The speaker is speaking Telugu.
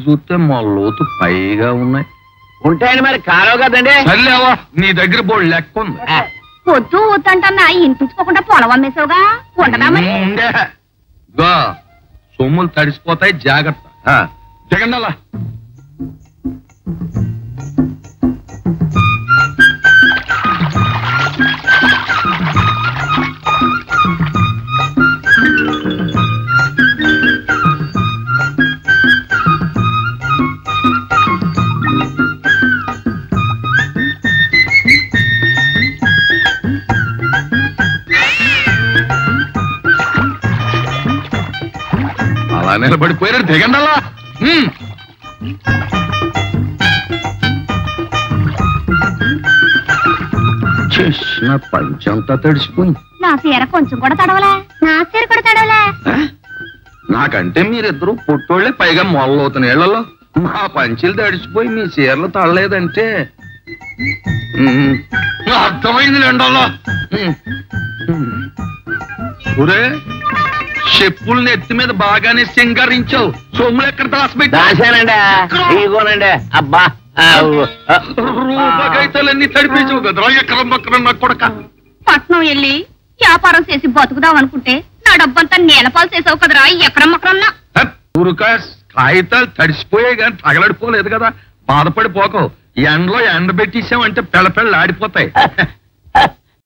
చూస్తే మా లోతు పైగా ఉన్నాయి. ఉంటాయని మరి కారవు కదండి. సర్లేవా, నీ దగ్గర బోర్డు లెక్క ఉంది. పొద్దు వద్దంటన్నా ఇంటించుకోకుండా పొలం అమ్మేసావుగా ఉండదా మరి? సొమ్ములు తడిసిపోతాయి, జాగ్రత్త. దిగండి అలా. అలా నిలబడిపోయారు, దిగండి అలా. చేసిన పంచంతా తడిసిపోయింది. నా చీర కొంచెం కూడా తడవలే. నా చీర కూడా తడవలే. నాకంటే మీరిద్దరూ పొట్టోళ్లే, పైగా మొదలవుతున్న ఏళ్లలో మా పంచీలు తడిసిపోయి మీ చీరలు తడలేదంటే అర్థమైంది లేండల్లో. ఒరే, చెప్పుల్ని ఎత్తి మీద బాగానే సింగారించావు. సొమ్ములు ఎక్కడ దాచానండి. ఇదిగోనండి. అబ్బా, రూపాయలన్నీ తడిపేసావు కదరా ఎకరం పక్కన నా కొడక. పట్నం వెళ్ళి వ్యాపారం చేసి బతుకుదాం అనుకుంటే నా డబ్బంతా నేలపాలు చేసావు కదరా ఎకరం మకరన్నా. ఊరుకా, కాగితాలు తడిసిపోయాయి కానీ తగలడిపోలేదు కదా. బాధపడిపోకవు. ఎండలో ఎండ పెట్టించామంటే పెళ్ళ ఆడిపోతాయి.